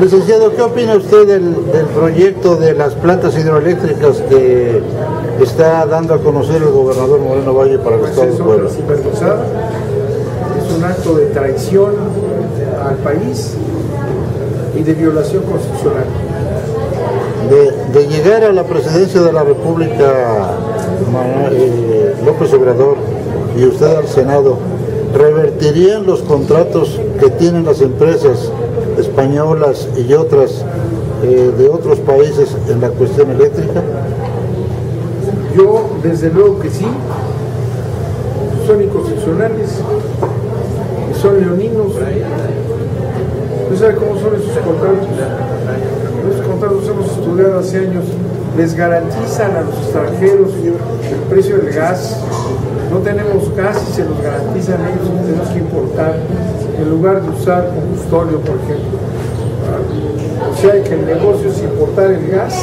Licenciado, ¿qué opina usted del proyecto de las plantas hidroeléctricas que está dando a conocer el gobernador Moreno Valle para el Estado de Puebla? Es un acto de traición al país y de violación constitucional. De llegar a la presidencia de la República López Obrador y usted al Senado, ¿revertirían los contratos que tienen las empresas españolas y otras de otros países en la cuestión eléctrica? Yo, desde luego que sí. Son inconstitucionales, son leoninos. ¿No sabe cómo son esos contratos? Esos contratos hemos estudiado hace años. Les garantizan a los extranjeros el precio del gas. No tenemos gas y se los garantizan ellos, tenemos que importar en lugar de usar combustóleo, por ejemplo. O sea que el negocio es importar el gas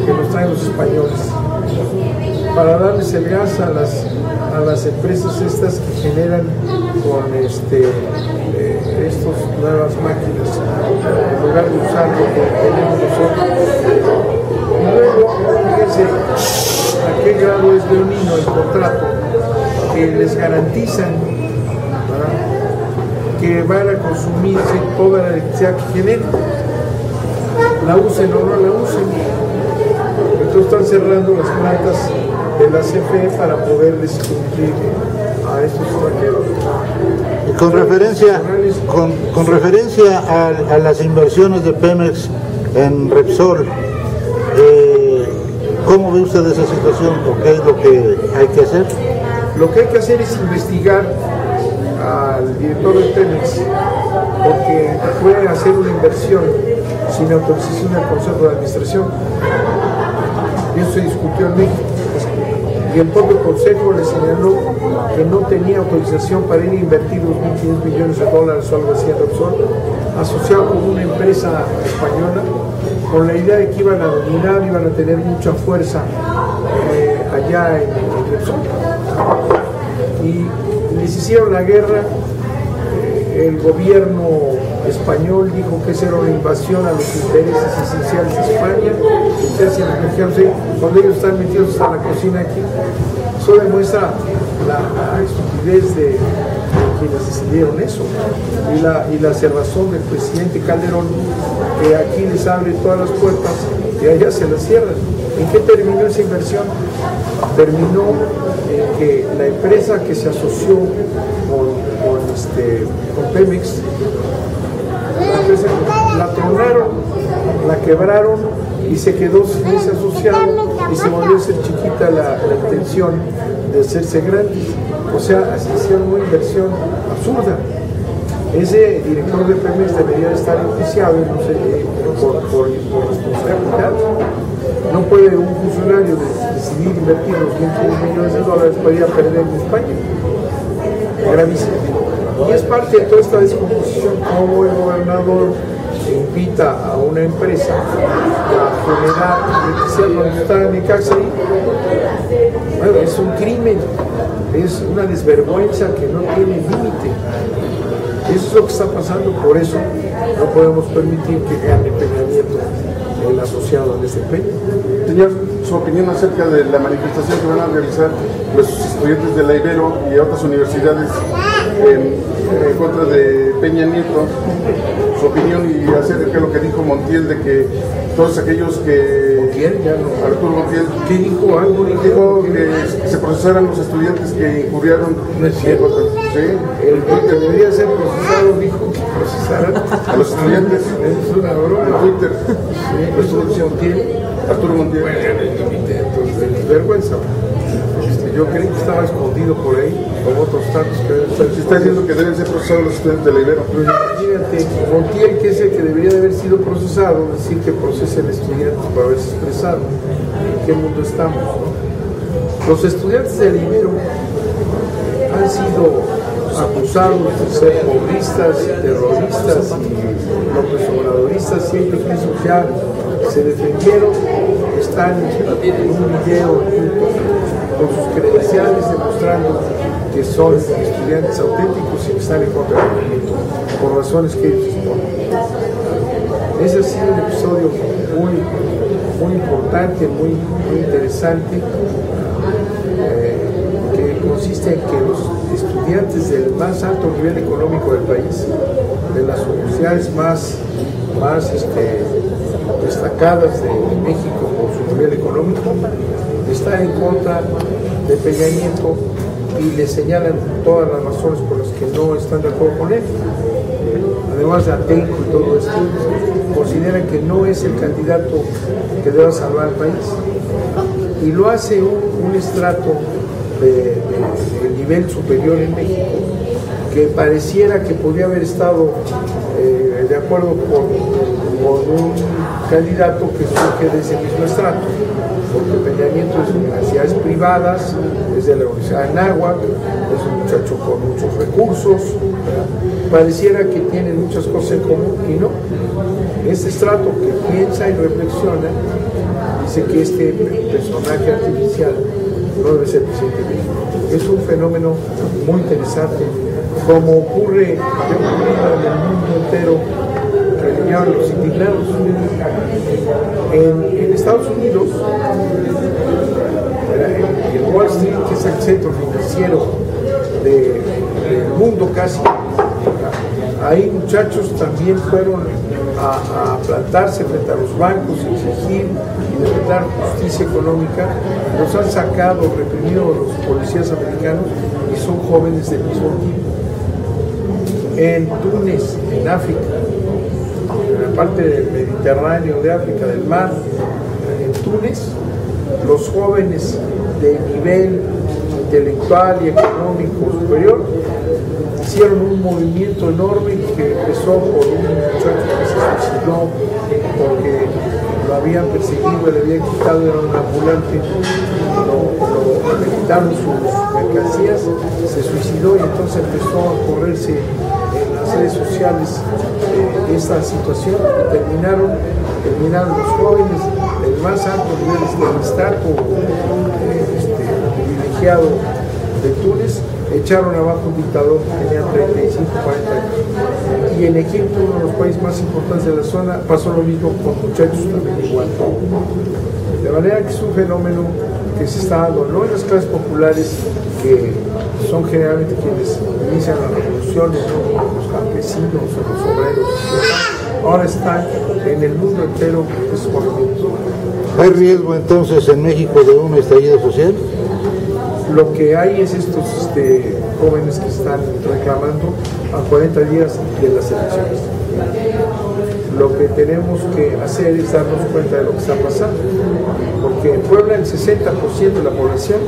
que nos traen los españoles para darles el gas a las empresas estas que generan con estas nuevas máquinas en lugar de usar lo que tenemos nosotros. Y luego, fíjense a qué grado es leonino el contrato, que les garantizan que van a consumirse toda la electricidad que generen, la usen o no la usen. Entonces están cerrando las plantas de la CFE para poderles cumplir a estos extranjeros. Y con referencia a las inversiones de Pemex en Repsol, ¿cómo ve usted esa situación o qué es lo que hay que hacer? Lo que hay que hacer es investigar al director de Pemex, porque puede hacer una inversión sin autorización del Consejo de Administración. Eso se discutió en México. Y el propio Consejo le señaló que no tenía autorización para ir a invertir $2.500 millones o algo así en Repsol, asociado con una empresa española, con la idea de que iban a dominar, iban a tener mucha fuerza allá en Repsol. Y les hicieron la guerra. El gobierno español dijo que esa era una invasión a los intereses esenciales de España. Cuando ellos están metidos hasta la cocina aquí, eso demuestra la estupidez de quienes decidieron eso y la cerrazón del presidente Calderón, que aquí les abre todas las puertas y allá se las cierran. ¿En qué terminó esa inversión? Terminó en que la empresa que se asoció con Pemex, la empresa la tronaron, la quebraron y se quedó sin ese asociado y se volvió a ser chiquita la intención de hacerse grande. O sea, hicieron una inversión absurda. Ese director de Pemex debería estar enjuiciado, no sé, por responsabilidad. No puede un funcionario decidir invertir los $2.500 millones para ir a perder en España. Gravísimo. Y es parte de toda esta descomposición como el gobernador invita a una empresa a generar electricidad cuando está en Necaxa. Bueno, es un crimen, es una desvergüenza que no tiene límite. Eso es lo que está pasando, por eso no podemos permitir que gane Peña Nieto, el asociado en este empeño. Señor, su opinión acerca de la manifestación que van a realizar los estudiantes de la Ibero y otras universidades en contra de Peña Nieto, su opinión y acerca de lo que dijo Montiel de que todos aquellos que... Montiel, ya no. Arturo Montiel. ¿Qué dijo? Algo dijo que se procesaran los estudiantes que incurrieron. No es cierto. Sí. El que debería ser procesado dijo que procesaran a los estudiantes. Es una broma. En Twitter. Sí, eso dice Montiel. Arturo Montiel. Bueno, entonces, vergüenza. Yo creí que estaba escondido por ahí, con otros tantos que deben estar. Se está diciendo que deben ser procesados los estudiantes de la Ibero. Pero imagínate, Montiel, que es el que debería de haber sido procesado, decir que procesen estudiantes por haberse expresado. ¿En qué mundo estamos? Los estudiantes de la Ibero han sido acusados de ser pobristas, terroristas y López Obradoristas, y ellos mismos ya se defendieron, están en un video en YouTube con sus credenciales demostrando que son estudiantes auténticos y que están en contra del movimiento por razones que ellos exponen. Ese ha sido un episodio muy importante, muy interesante, que consiste en que los estudiantes del más alto nivel económico del país, de las universidades más destacadas de México por su nivel económico, están en contra de Peña Nieto y le señalan todas las razones por las que no están de acuerdo con él. Además de Atenco y todo esto, consideran que no es el candidato que deba salvar al país, y lo hace un estrato de nivel superior en México, que pareciera que podría haber estado de acuerdo con un candidato que surge de ese mismo estrato, porque Peña Nieto es de universidades privadas, es de la Universidad de Anáhuac, es un muchacho con muchos recursos, pareciera que tienen muchas cosas en común, y no. Este estrato que piensa y reflexiona dice que este personaje artificial no debe ser presidente de México. Es un fenómeno muy interesante, como ocurre en el mundo entero, que le llaman los indignados. En Estados Unidos, en Wall Street, que es el centro financiero del mundo casi, ahí muchachos también fueron a plantarse frente a los bancos, exigir y demandar justicia económica. Los han sacado, reprimido los policías americanos, y son jóvenes del mismo tipo. En Túnez, en África, en la parte del Mediterráneo de África, del mar, en Túnez, los jóvenes de nivel intelectual y económico superior hicieron un movimiento enorme que empezó por un muchacho que se suicidó porque lo habían perseguido, le habían quitado, era un ambulante, le quitaron sus mercancías, se suicidó, y entonces empezó a correrse en las redes sociales esta situación, y terminaron los jóvenes del más alto nivel del estrato privilegiado de Túnez, echaron abajo un dictador que tenía 35, 40 años. Y en Egipto, uno de los países más importantes de la zona, pasó lo mismo con muchachos también igual. De manera que es un fenómeno que se está dando, no en las clases populares, que son generalmente quienes inician las revoluciones, ¿no? Los campesinos o los obreros. Ahora están en el mundo entero esos movimientos. ¿Hay riesgo entonces en México de un estallido social? Lo que hay es estos jóvenes que están reclamando a 40 días de las elecciones. Lo que tenemos que hacer es darnos cuenta de lo que está pasando, porque en Puebla el 60% de la población,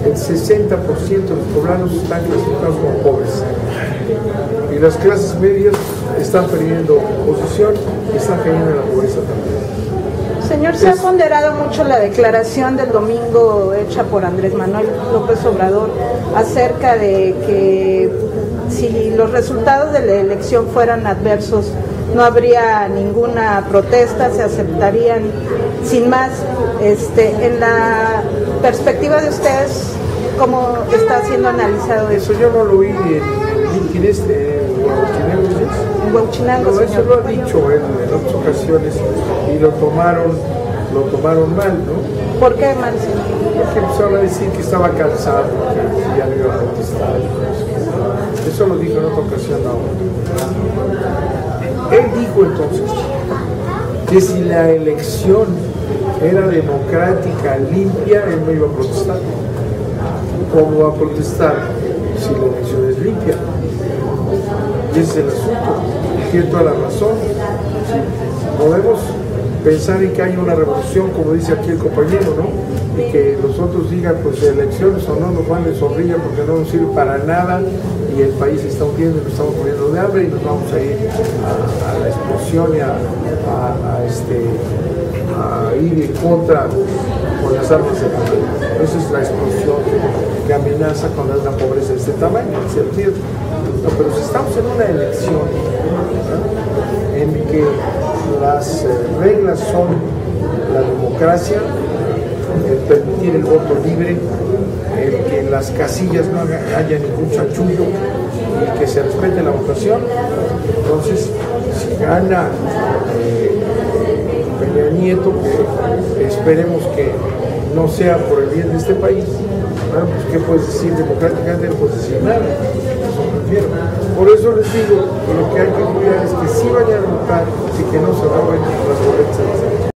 el 60% de los poblanos están clasificados como pobres, y las clases medias están perdiendo posición y están cayendo en la pobreza también. Señor, se ha ponderado mucho la declaración del domingo hecha por Andrés Manuel López Obrador acerca de que si los resultados de la elección fueran adversos, no habría ninguna protesta, se aceptarían sin más. En la perspectiva de ustedes, ¿cómo está siendo analizado eso? Eso yo no lo oí en Huachinango, no, eso lo ha dicho en otras ocasiones, y lo tomaron mal, ¿no? ¿Por qué mal? Porque empezaron a decir que estaba cansado, que ya no iba a protestar. Eso lo dijo en otra ocasión ahora. Él dijo entonces que si la elección era democrática, limpia, él no iba a protestar. ¿Cómo va a protestar si la elección es limpia? Y ese es el asunto. Tiene toda la razón. Si podemos pensar en que hay una revolución, como dice aquí el compañero, ¿no? Y que los otros digan, pues elecciones o no nos van de zorrilla porque no nos sirve para nada, y el país se está hundiendo y nos estamos muriendo de hambre, y nos vamos a ir a la explosión y a ir en contra con las armas de guerra. Esa es la explosión que amenaza con la pobreza de este tamaño, ¿cierto? No, pero si estamos en una elección, ¿no?, en que las reglas son la democracia, el permitir el voto libre, el que en las casillas no haya ningún chanchullo y que se respete la votación, entonces si gana Peña Nieto, que esperemos que no sea por el bien de este país, bueno, pues ¿qué puedes decir democráticamente? No puedes decir nada, eso prefiero. Por eso les digo que lo que hay que cuidar es que sí vayan a votar y que no se roben las boletas.